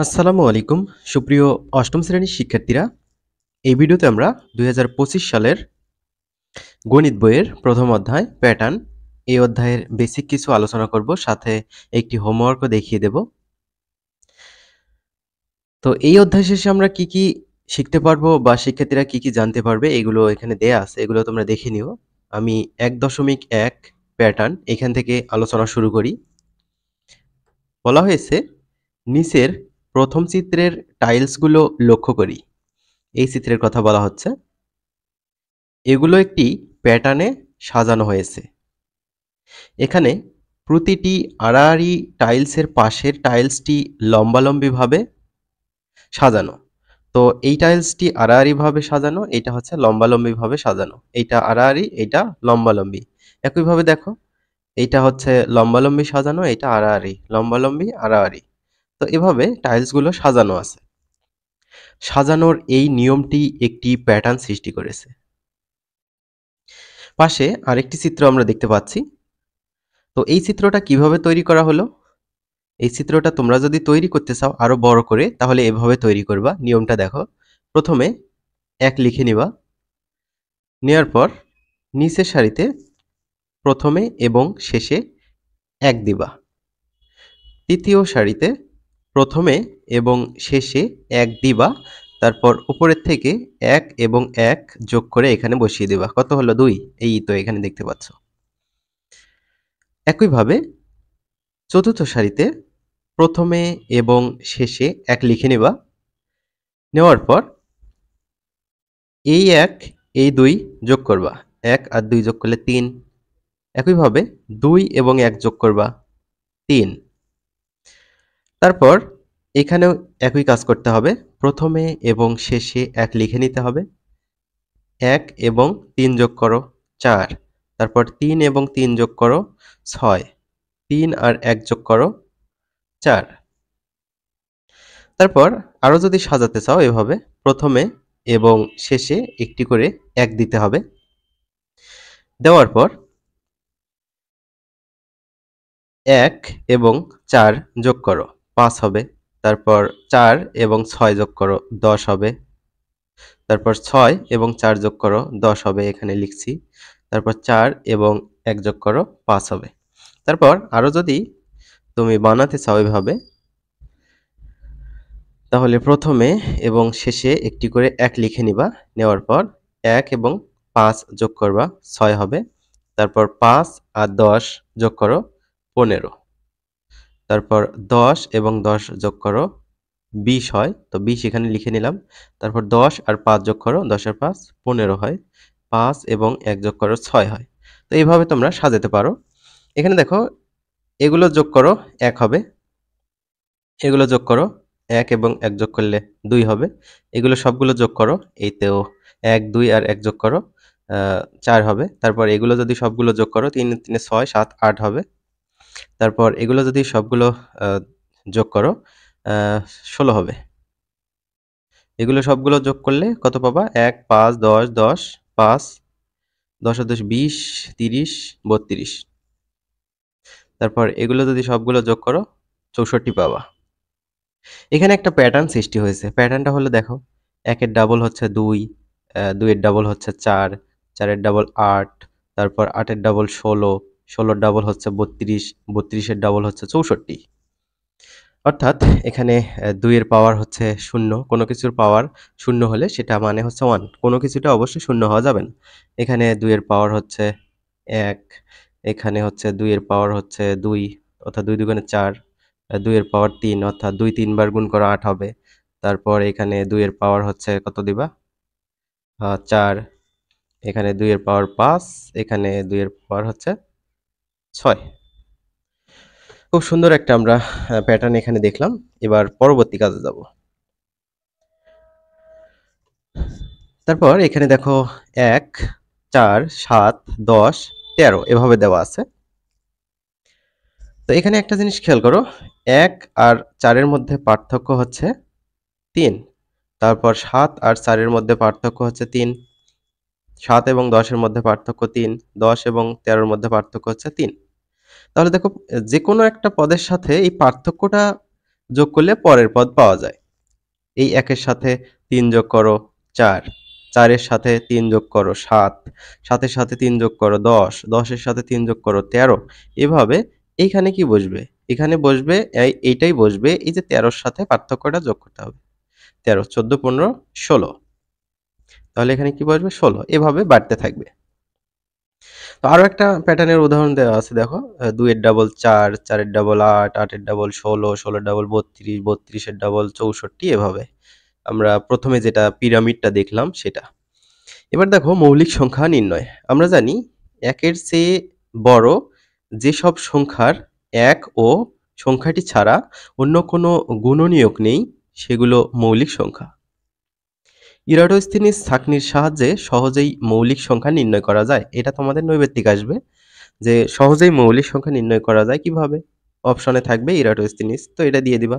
আসসালামু আলাইকুম সুপ্রিয় অষ্টম শ্রেণীর শিক্ষার্থীরা। এই ভিডিওতে আমরা ২০২৫ সালের গণিত বইয়ের প্রথম অধ্যায় প্যাটার্ন এই অধ্যায়ের বেসিক কিছু আলোচনা করব, সাথে একটি হোমওয়ার্কও দেখিয়ে দেব। তো এই অধ্যায় শেষে আমরা কি কি শিখতে পারবো বা শিক্ষার্থীরা কি কি জানতে পারবে এগুলো এখানে দেয়া আছে, এগুলো তোমরা দেখে নিও। আমি ১.১ প্যাটার্ন এখান থেকে আলোচনা শুরু করি। বলা হয়েছে নিচের প্রথম চিত্রের টাইলসগুলো লক্ষ্য করি। এই চিত্রের কথা বলা হচ্ছে। এগুলো একটি প্যাটার্নে সাজানো হয়েছে। এখানে প্রতিটি আড়াআড়ি টাইলসের পাশের টাইলসটি লম্বালম্বিভাবে সাজানো। তো এই টাইলসটি আড়াআড়িভাবে সাজানো, এটা হচ্ছে লম্বালম্বিভাবে সাজানো। এইটা আড়াআড়ি, এইটা লম্বালম্বি। একইভাবে দেখো, এইটা হচ্ছে লম্বালম্বি সাজানো, এটা আড়াআড়ি, লম্বালম্বি, আড়াআড়ি। তো এভাবে টাইলসগুলো সাজানো আছে। সাজানোর এই নিয়মটি একটি প্যাটার্ন সৃষ্টি করেছে। পাশে আরেকটি চিত্র আমরা দেখতে পাচ্ছি। তো এই চিত্রটা কিভাবে তৈরি করা হলো? এই চিত্রটা তোমরা যদি তৈরি করতে চাও আরো বড় করে, তাহলে এভাবে তৈরি করবা। নিয়মটা দেখো, প্রথমে ১ লিখে নিবা, নেওয়ার পর নিচের সারিতে প্রথমে এবং শেষে ১ দিবা, তৃতীয় সারিতে প্রথমে এবং শেষে ১ দিবা, তারপর উপরের থেকে ১ এবং ১ যোগ করে এখানে বসিয়ে দিবা। কত হলো? ২। এই তো এখানে দেখতে পাচ্ছ। একইভাবে চতুর্থ সারিতে প্রথমে এবং শেষে ১ লিখে নিবা, নেওয়ার পর এই ১ এই ২ যোগ করবা। ১ আর ২ যোগ করলে ৩। একইভাবে ২ এবং ১ যোগ করবা, ৩। তারপর এখানেও একই কাজ করতে হবে। প্রথমে এবং শেষে ১ লিখে নিতে হবে। ১ এবং ৩ যোগ করো, ৪। তারপর ৩ এবং ৩ যোগ করো, ৬। ৩ আর ১ যোগ করো, ৪। তারপর আরো যদি সাজাতে চাও এভাবে, প্রথমে এবং শেষে একটি করে ১ দিতে হবে। দেওয়ার পর ১ এবং ৪ যোগ করো, ৫ হবে। তারপর ৪ এবং ৬ যোগ করো, ১০ হবে। তারপর ৬ এবং ৪ যোগ করো, ১০ হবে, এখানে লিখছি। তারপর ৪ এবং ১ যোগ করো, ৫ হবে। তারপর আরো যদি তুমি বানাতে চাও এভাবে, তাহলে প্রথমে এবং শেষে একটি করে ১ লিখে নিবা, নেওয়ার পর ১ এবং ৫ যোগ করবা, ৬ হবে। তারপর ৫ আর ১০ যোগ করো, ১৫। তারপর ১০ এবং ১০ যোগ করো, ২০ হয়। তো ২০ এখানে লিখে নিলাম। তারপর ১০ আর ৫ যোগ করো, ১০ আর ৫ ১৫ হয়। ৫ এবং ১ যোগ করো, ৬ হয়। তো এইভাবে তোমরা সাজাতে পারো। এখানে দেখো, এগুলো যোগ করো, ১ হবে। এগুলো যোগ করো, ১ এবং ১ যোগ করলে ২ হবে। এগুলো সবগুলো যোগ করো, এই তো ১, ২ আর ১ যোগ করো, ৪ হবে। তারপর এগুলো যদি সবগুলো যোগ করো, ৩ ৩ ৬, ৭, ৮ হবে। তারপর এগুলো যদি সবগুলো আ যোগ করো, আ ১৬ হবে। এগুলো সবগুলো যোগ করলে কত পাবা? ১, ৫, ১০, ১০, ৫, ১০ আর ১০ ২০, ৩০, ৩২। তারপর এগুলো যদি সবগুলো যোগ করো, ৬৪ পাবা। এখানে একটা প্যাটার্ন সৃষ্টি হয়েছে। প্যাটার্নটা হলো দেখো, ১ এর ডাবল হচ্ছে ২, ২ এর ডাবল হচ্ছে ৪, ৪ এর ডাবল ৮, তারপর ৮ এর ডাবল ১৬, ১৬ এর ডাবল হচ্ছে ৩২, ৩২ এর ডাবল হচ্ছে ৬৪। অর্থাৎ এখানে ২ এর পাওয়ার হচ্ছে ০, কোনো কিছুর পাওয়ার ০ হলে সেটা মানে হচ্ছে ১। কোনো কিছুটা অবশ্যই ০ হওয়া যাবে না। এখানে ২ এর পাওয়ার হচ্ছে ১, এখানে হচ্ছে ২ এর পাওয়ার হচ্ছে ২, অর্থাৎ ২ দুগুণে ৪, ২ এর পাওয়ার ৩, অর্থাৎ ২ ৩ বার গুণ করো ৮ হবে। তারপর এখানে ২ এর পাওয়ার হচ্ছে কত দিবা? ৪, এখানে ২ এর পাওয়ার ৫, এখানে ২ এর পাওয়ার হচ্ছে ৬। খুব সুন্দর একটা আমরা প্যাটার্ন এখানে দেখলাম। এবার পরবর্তী কাজে যাব। তারপর এখানে দেখো ১, ৪, ৭, ১০, ১৩ এভাবে দেওয়া আছে। তো এখানে একটা জিনিস খেয়াল করো, ১ আর ৪ এর মধ্যে পার্থক্য হচ্ছে ৩। তারপর ৭ আর ৪ এর মধ্যে পার্থক্য হচ্ছে ৩। ৭ এবং ১০ এর মধ্যে পার্থক্য ৩। ১০ এবং ১৩ এর মধ্যে পার্থক্য হচ্ছে ৩। তাহলে দেখো, যেকোনো একটা পদের সাথে এই পার্থক্যটা যোগ করলে পরের পদ পাওয়া যায়। এই ১ এর সাথে ৩ যোগ করো ৪, ৪ এর সাথে ৩ যোগ করো ৭, ৭ এর সাথে ৩ যোগ করো ১০, ১০ এর সাথে ৩ যোগ করো ১৩। এভাবে এইখানে কি বসবে? এখানে বসবে এইটাই বসবে, এই যে ১৩ র সাথে পার্থক্যটা যোগ করতে হবে। ১৩, ১৪, ১৫, ১৬। তাহলে এখানে কি বসবে? ১৬। এভাবে বাড়তে থাকবে। তো আরো একটা প্যাটার্নের উদাহরণ দেওয়া আছে দেখো। ২ এর ডাবল ৪, ৪ এর ডাবল ৮, ৮ এর ডাবল ১৬, ১৬ এর ডাবল ৩২, ৩২ এর ডাবল ৬৪ এভাবে। আমরা প্রথমে যেটা পিরামিডটা দেখলাম সেটা। এবার দেখো মৌলিক সংখ্যা নির্ণয়। আমরা জানি ১ এর চেয়ে বড় যেসব সংখ্যার ১ ও সংখ্যাটি ছাড়া অন্য কোনো গুণনীয়ক নেই সেগুলো মৌলিক সংখ্যা। ইরাটোস্থেনিস ছাঁকনির সাহায্যে সহজেই মৌলিক সংখ্যা নির্ণয় করা যায়। এটা তোমাদের নৈবেত্তিক আসবে যে সহজেই মৌলিক সংখ্যা নির্ণয় করা যায় কিভাবে? অপশনে থাকবে ইরাটোস্থেনিস, তো এটা দিয়ে দিবা।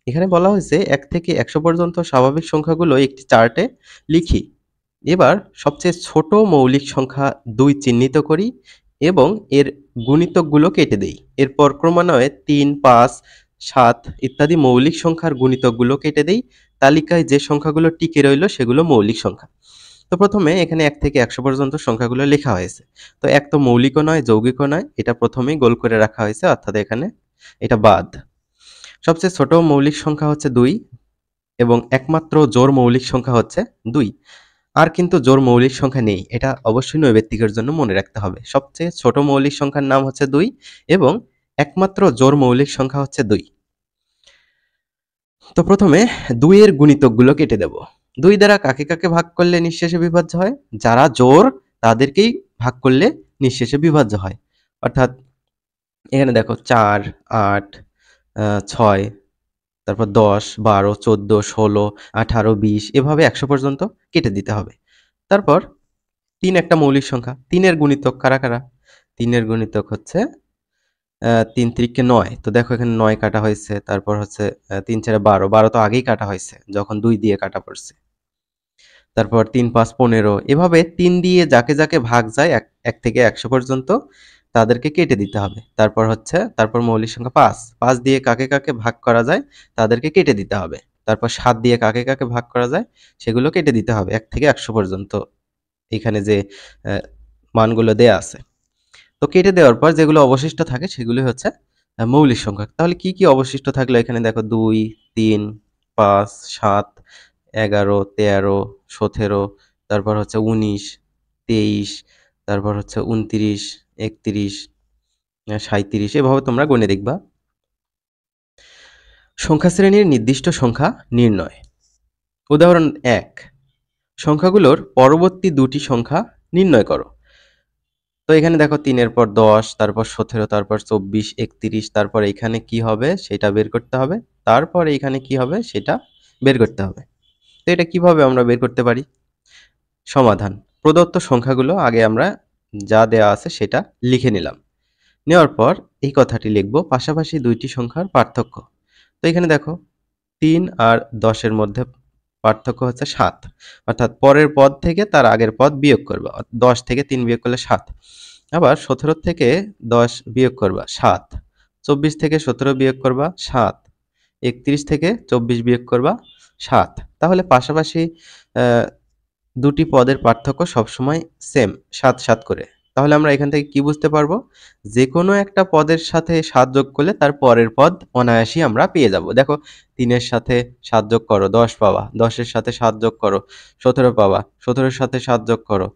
এখানে বলা হয়েছে ১ থেকে ১০০ পর্যন্ত স্বাভাবিক সংখ্যাগুলো একটি চার্টে লিখি। এবার সবচেয়ে ছোট মৌলিক সংখ্যা ২ চিহ্নিত করি এবং এর গুণিতকগুলো কেটে দেই। এরপর ক্রমান্বয়ে ৩, ৫, ৭ ইত্যাদি মৌলিক সংখ্যার গুণিতকগুলো কেটে দেই। তালিকায় যে সংখ্যাগুলো টিকে রইল সেগুলো মৌলিক সংখ্যা। তো প্রথমে এখানে ১ থেকে ১০০ পর্যন্ত সংখ্যাগুলো লেখা হয়েছে। তো ১ তো মৌলিকও নয়, যৌগিকও নয়। এটা প্রথমেই গোল করে রাখা হয়েছে, অর্থাৎ এখানে এটা বাদ। সবচেয়ে ছোট মৌলিক সংখ্যা হচ্ছে ২ এবং একমাত্র জোড় মৌলিক সংখ্যা হচ্ছে ২। আর কিন্তু জোড় মৌলিক সংখ্যা নেই। এটা অবশ্যই নৈবেত্তিকের জন্য মনে রাখতে হবে। সবচেয়ে ছোট মৌলিক সংখ্যার নাম হচ্ছে ২ এবং একমাত্র জোড় মৌলিক সংখ্যা হচ্ছে ২। তো প্রথমে ২ এর গুণিতকগুলো কেটে দেব। ২ দ্বারা কাকে কাকে ভাগ করলে নিঃশেষে বিভাজ্য হয়? যারা জোড় তাদেরকেই ভাগ করলে নিঃশেষে বিভাজ্য হয়। অর্থাৎ এখানে দেখো ৪, ৮, ৬, তারপর ১০, ১২, ১৪, ১৬, ১৮, ২০ এভাবে ১০০ পর্যন্ত কেটে দিতে হবে। তারপর ৩ একটা মৌলিক সংখ্যা। ৩ এর গুণিতক কারা, কারা? ৩ এর গুণিতক হচ্ছে ৩ তিরিকে ৯। তো দেখো এখানে ৯ কাটা হয়েছে। তারপর হচ্ছে ৩ ৪ ১২, ১২ তো আগেই কাটা হয়েছে যখন ২ দিয়ে কাটা পড়ছে। তারপর ৩ ৫ ১৫ এভাবে ৩ দিয়ে যাকে যাকে ভাগ যায় ১ থেকে ১০০ পর্যন্ত তাদেরকে কেটে দিতে হবে। তারপর মৌলিক সংখ্যা ৫। ৫ দিয়ে কাকে কাকে ভাগ করা যায় তাদেরকে কেটে দিতে হবে। তারপর ৭ দিয়ে কাকে কাকে ভাগ করা যায় সেগুলো কেটে দিতে হবে ১ থেকে ১০০ পর্যন্ত এখানে যে মানগুলো দেয়া আছে। তো কেটে দেওয়ার পর যেগুলো অবশিষ্ট থাকে সেগুলি হচ্ছে মৌলিক সংখ্যা। তাহলে কি কি অবশিষ্ট থাকলো? এখানে দেখো ২, ৩, ৫, ৭, ১১, ১৩, ১৭, তারপর হচ্ছে ১৯, ২৩, তারপর হচ্ছে ২৯, ৩১, ৩৭ এভাবে তোমরা গুণে দেখবা। সংখ্যা শ্রেণীর নির্দিষ্ট সংখ্যা নির্ণয়। উদাহরণ ১, সংখ্যাগুলোর পরবর্তী দুটি সংখ্যা নির্ণয় করো। তো এখানে দেখো ৩ এর পর ১০, তারপর ১৭, তারপর ২৪, ৩১, তারপর এখানে কি হবে সেটা বের করতে হবে। তারপর এখানে কি হবে সেটা বের করতে হবে। তো এটা কিভাবে আমরা বের করতে পারি? সমাধান। প্রদত্ত সংখ্যাগুলো আগে আমরা যা দেয়া আছে সেটা লিখে নিলাম। নেওয়ার পর এই কথাটি লিখব পাশাপাশি দুইটি সংখ্যার পার্থক্য। তো এখানে দেখো ৩ আর ১০ এর মধ্যে পার্থক্য হচ্ছে ৭। অর্থাৎ পরের পদ থেকে তার আগের পদ বিয়োগ করবা। ১০ থেকে ৩ বিয়োগ করলে ৭। আবার ১৭ থেকে ১০ বিয়োগ করবা ৭। ২৪ থেকে ১৭ বিয়োগ করবা ৭। ৩১ থেকে ২৪ বিয়োগ করবা ৭। তাহলে পাশাপাশি দুটি পদের পার্থক্য সবসময় সেম ৭ ৭ করে। তাহলে আমরা এখান থেকে কি বুঝতে পারবো? যেকোনো একটা পদের সাথে ৭ যোগ করলে তার পরের পদ অনায়াসই আমরা পেয়ে যাব। দেখো ৩ এর সাথে ৭ যোগ করো ১০ পাবা, ১০ এর সাথে ৭ যোগ করো ১৭ পাবা, ১৭ এর সাথে ৭ যোগ করো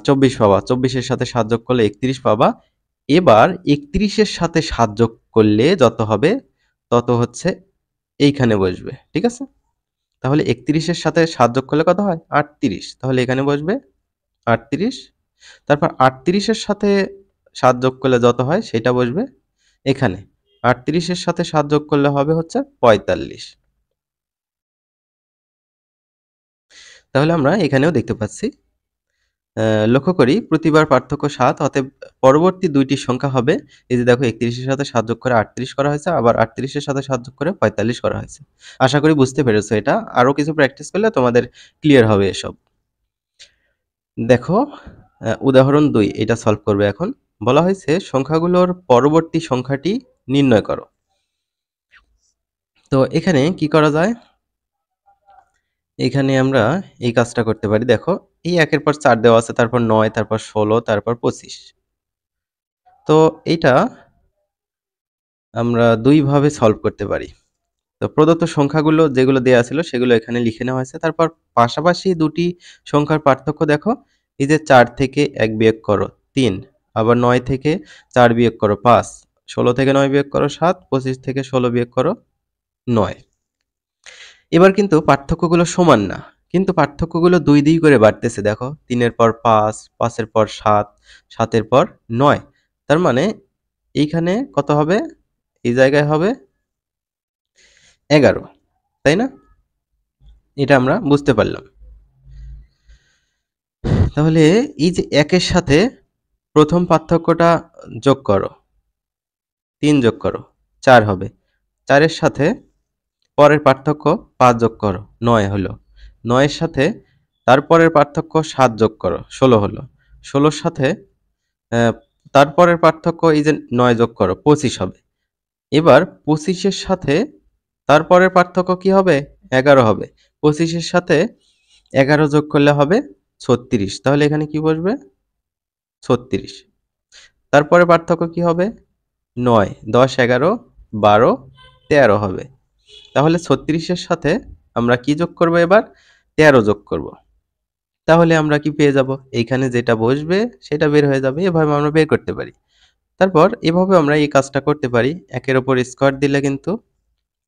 ২৪ পাবা, ২৪ এর সাথে ৭ যোগ করলে ৩১ পাবা। এবার ৩১ এর সাথে ৭ যোগ করলে যত হবে তত হচ্ছে এইখানে বসবে। ঠিক আছে? তাহলে ৩১ এর সাথে ৭ যোগ করলে কত হয়? ৩৮। তাহলে এখানে বসবে ৩৮। তারপর ৩৮ এর সাথে ৭ যোগ করলে যত হয় সেটা বসবে এখানে। ৩৮ এর সাথে ৭ যোগ করলে হবে হচ্ছে ৪৫। তাহলে আমরা এখানেও দেখতে পাচ্ছি। লক্ষ্য করি প্রতিবার পার্থক্য ৭, অতএব পরবর্তী দুইটি সংখ্যা হবে এই যে দেখো ৩১ এর সাথে ৭ যোগ করে ৩৮ করা হয়েছে, আবার ৩৮ এর সাথে ৭ যোগ করে ৪৫ করা হয়েছে। আশা করি বুঝতে পেরেছো এটা। আরো কিছু প্র্যাকটিস করলে তোমাদের ক্লিয়ার হবে এসব। দেখো উদাহরণ ২ এটা সলভ করবে এখন। বলা হয়েছে সংখ্যাগুলোর পরবর্তী সংখ্যাটি নির্ণয় করো। তো এখানে কি করা যায়? এখানে আমরা এই কাজটা করতে পারি। দেখো, এই ১ এর পর ৪ দেওয়া আছে, তারপর ৯, তারপর ১৬, তারপর ২৫। তো এইটা আমরা ২ ভাবে সলভ করতে পারি। তো প্রদত্ত সংখ্যাগুলো যেগুলো দেয়া ছিল সেগুলো এখানে লিখে নেওয়া হয়েছে। তারপর পাশাপাশি দুটি সংখ্যার পার্থক্য দেখো। এই যে ৪ থেকে ১ বিয়োগ করো ৩, আবার ৯ থেকে ৪ বিয়োগ করো ৫, ১৬ থেকে ৯ বিয়োগ করো ৭, ২৫ থেকে ১৬ বিয়োগ করো ৯। এবার কিন্তু পার্থক্যগুলো সমান না। কিন্তু পার্থক্যগুলো ২ ২ করে বাড়তেছে দেখো। ৩ এর পর ৫, ৫ এর পর ৭, ৭ এর পর ৯। তার মানে এইখানে কত হবে? এই জায়গায় হবে ১১, তাই না? এটা আমরা বুঝতে পারলাম। তাহলে এই যে ১ এর সাথে প্রথম পার্থক্যটা যোগ করো, ৩ যোগ করো, ৪ হবে। ৪ এর সাথে পরের পার্থক্য ৫ যোগ করো, ৯ হলো। ৯ এর সাথে তারপরের পার্থক্য ৭ যোগ করো, ১৬ হলো। ১৬ র সাথে অ্যা তারপরের পার্থক্য এই যে ৯ যোগ করো, ২৫ হবে। এবার ২৫ এর সাথে তারপরের পার্থক্য কি হবে? ১১ হবে। ২৫ এর সাথে ১১ যোগ করলে হবে ৩৬। তাহলে এখানে কি বসবে? ৩৬। তারপরে পার্থক্য কি হবে? ৯, ১০, ১১, ১২, ১৩ হবে। তাহলে ৩৬ এর সাথে আমরা কি যোগ করব এবার? ১৩ যোগ করব। তাহলে আমরা কি পেয়ে যাব? এইখানে যেটা বসবে সেটা বের হয়ে যাবে। এভাবে আমরা বের করতে পারি। তারপর এভাবে আমরা এই কাজটা করতে পারি। ১ এর উপর স্কোয়ার দিলে কিন্তু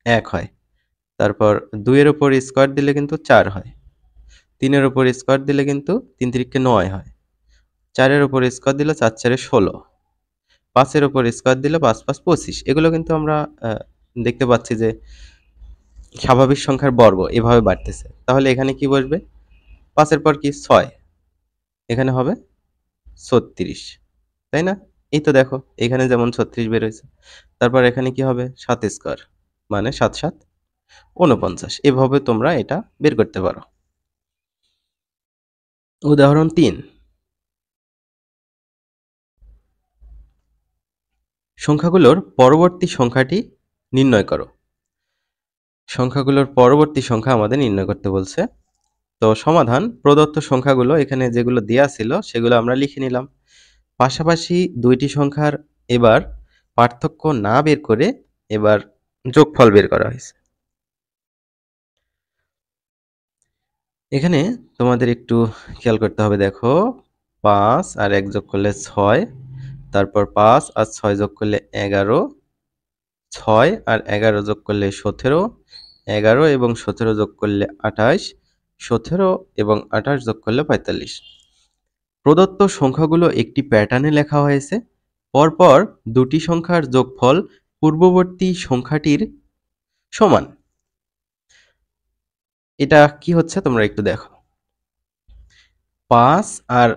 ১ হয়। তারপর ২ এর উপর স্কোয়ার দিলে কিন্তু ৪ হয়। ৩ এর উপর স্কোয়ার দিলে কিন্তু ৩ তিরিকে ৯ হয়। ৪ এর উপর স্কোয়ার দিলে ৪ ৪ এ ১৬। ৫ এর উপর স্কোয়ার দিলে ৫ ৫ ২৫। এগুলো কিন্তু আমরা দেখতে পাচ্ছি যে স্বাভাবিক সংখ্যার বর্গ এভাবে বাড়তেছে। তাহলে এখানে কি বসবে? ৫ এর পর কি? ৬। এখানে হবে ৩৬, তাই না? এই তো দেখো, এখানে যেমন ৩৬ বের হইছে। তারপর এখানে কি হবে? ৭ স্কোয়ার মানে ৭ ৭ ৪৯। এভাবে তোমরা এটা বের করতে পারো। উদাহরণ ৩, সংখ্যাগুলোর পরবর্তী সংখ্যাটি নির্ণয় করো। সংখ্যাগুলোর পরবর্তী সংখ্যা আমাদের নির্ণয় করতে বলছে। তো সমাধান, প্রদত্ত সংখ্যাগুলো এখানে যেগুলো দেয়া ছিল সেগুলো আমরা লিখে নিলাম। পাশাপাশি ২টি সংখ্যার এবার পার্থক্য না বের করে এবার যোগফল বের করা হয়েছে। এখানে তোমাদের একটু খেয়াল করতে হবে। দেখো, ৫ আর ১ যোগ করলে ৬, তারপর ৫ আর ৬ যোগ করলে ১১, ৬ আর ১১ যোগ করলে ১৭, ১১ এবং ১৭ যোগ করলে ২৮, ১৭ এবং ২৮ যোগ করলে ৪৫। প্রদত্ত সংখ্যাগুলো একটি প্যাটার্নে লেখা হয়েছে। পরপর দুটি সংখ্যার যোগফল পূর্ববর্তী সংখ্যাটির সমান। এটা কি হচ্ছে তোমরা একটু দেখো। ৫ আর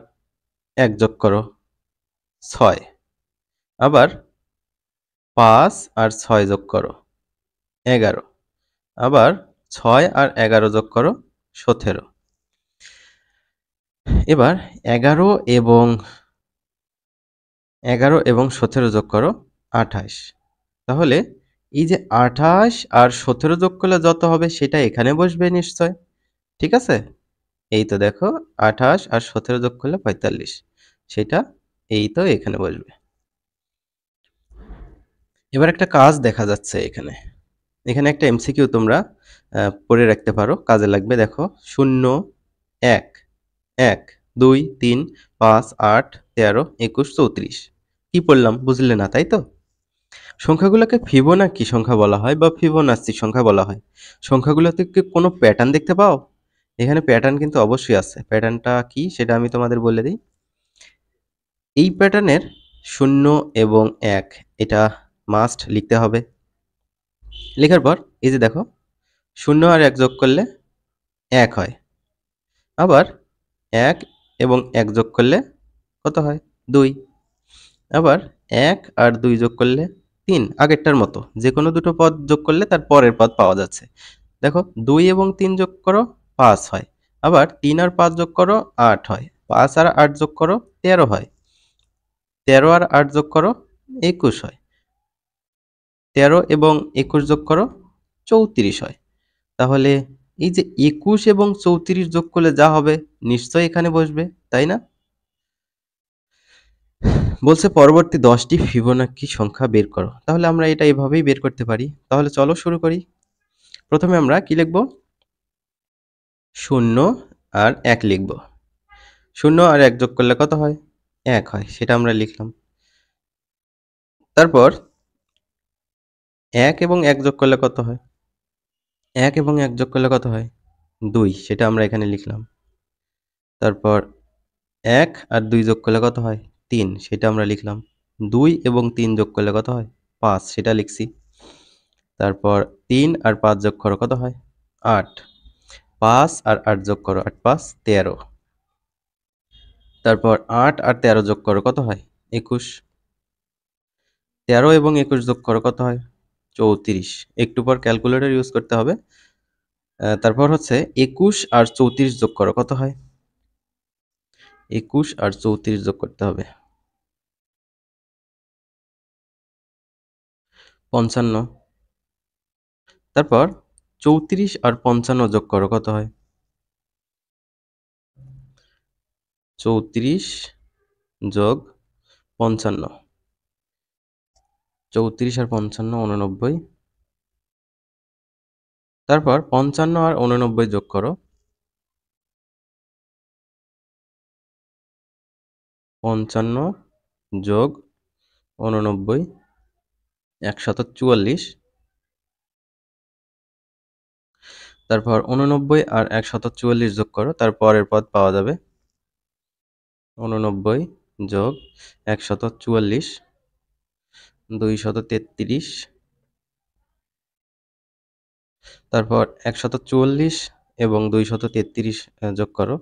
১ যোগ করো ৬, আবার ৫ আর ৬ যোগ করো ১১, আবার ৬ আর ১১ যোগ করো ১৭। এবার ১১ এবং ১৭ যোগ করো ২৮। তাহলে এই যে ২৮ আর ১৭ যোগ করলে যত হবে সেটা এখানে বসবে নিশ্চয়। ঠিক আছে? এই তো দেখো, ২৮ আর ১৭ যোগ করলে ৪৫। সেটা এই তো এখানে বসবে। এবার একটা কাজ দেখা যাচ্ছে এখানে। এখানে একটা এমসিকিউ তোমরা পড়ে রাখতে পারো, কাজে লাগবে। দেখো, ০, ১, ১, ২, ৩, ৫, ৮, ১৩, ২১, ৩৪। কি পড়লাম? বুঝলে না, তাই তো? সংখ্যাগুলোকে ফিবোনাকি সংখ্যা বলা হয় বা ফিবোনাচ্চি সংখ্যা বলা হয়। সংখ্যাগুলোতে কি কোনো প্যাটার্ন দেখতে পাও? এখানে প্যাটার্ন কিন্তু অবশ্যই আছে। প্যাটার্নটা কি সেটা আমি তোমাদের বলে দিই। এই প্যাটার্নের ০ এবং ১ এটা মাস্ট লিখতে হবে। লেখার পর এই যে দেখো, ০ আর ১ যোগ করলে ১ হয়। আবার ১ এবং ১ যোগ করলে কত হয়? ২। আবার ১ আর ২ যোগ করলে ৩, আগেরটার মতো। যেকোনো দুটো পদ যোগ করলে তার পরের পদ পাওয়া যাচ্ছে। দেখো, ২ এবং ৩ যোগ করো ৫ হয়। আবার ৩ আর ৫ যোগ করো ৮ হয়। ৫ আর ৮ যোগ করো ১৩ হয়। ১৩ আর ৮ যোগ করো ২১ হয়। ১৩ এবং ২১ যোগ করো 34 হয়। তাহলে এই যে 21 এবং 34 যোগ করলে যা হবে নিশ্চয়ই এখানে বসবে, তাই না? বলছে পরবর্তী 10টি ফিবোনাকি সংখ্যা বের করো। তাহলে আমরা এটা এভাবেই বের করতে পারি। তাহলে চলো শুরু করি। প্রথমে আমরা কি লিখব? 0 আর 1 লিখব। 0 আর 1 যোগ করলে কত হয়? 1 হয়। সেটা আমরা লিখলাম। তারপর 1 এবং 1 যোগ করলে কত হয়? 1 এবং 1 যোগ করলে কত হয়? 2, সেটা আমরা এখানে লিখলাম। তারপর 1 আর 2 যোগ করলে কত হয়? 3, সেটা আমরা লিখলাম। 2 এবং 3 যোগ করলে কত হয়? 5, সেটা লিখছি। তারপর 3 আর 5 যোগ করো, কত হয়? 8। 5 আর 8 যোগ করো, 8 5 13। তারপর 8 আর 13 যোগ করো, কত হয়? 21। 13 এবং 21 যোগ করো, কত হয়? 34। একটু পর ক্যালকুলেটর ইউজ করতে হবে। তারপর হচ্ছে 21 আর 34 যোগ করো, কত হয়? 21 আর 34 যোগ করতে হবে। 55। তারপর 34 আর 55 যোগ করো, কত হয়? 34 যোগ 55। 34 আর 55 89। তারপর 55 আর 89 যোগ করো। 55 যোগ 89 144। তারপর 89 আর 144 যোগ করো, তার পরের পদ পাওয়া যাবে। 89 যোগ 144 233। তারপর 144 এবং 233 যোগ করো।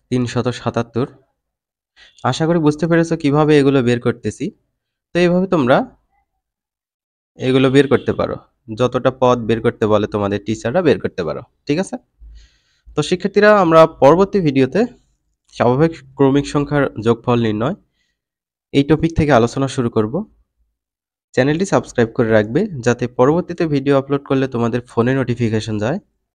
377। আশা করি বুঝতে পেরেছো কিভাবে এগুলো বের করতেছি। তো এইভাবে তোমরা এগুলো বের করতে পারো। যতটা পদ বের করতে বলে তোমাদের টিচাররা বের করতে পারো। ঠিক আছে? তো শিক্ষার্থীরা, আমরা পরবর্তী ভিডিওতে স্বাভাবিক ক্রমিক সংখ্যার যোগফল নির্ণয় এই টপিক থেকে আলোচনা শুরু করব। চ্যানেলটি সাবস্ক্রাইব করে রাখবে যাতে পরবর্তীতে ভিডিও আপলোড করলে তোমাদের ফোনে নোটিফিকেশন যায়।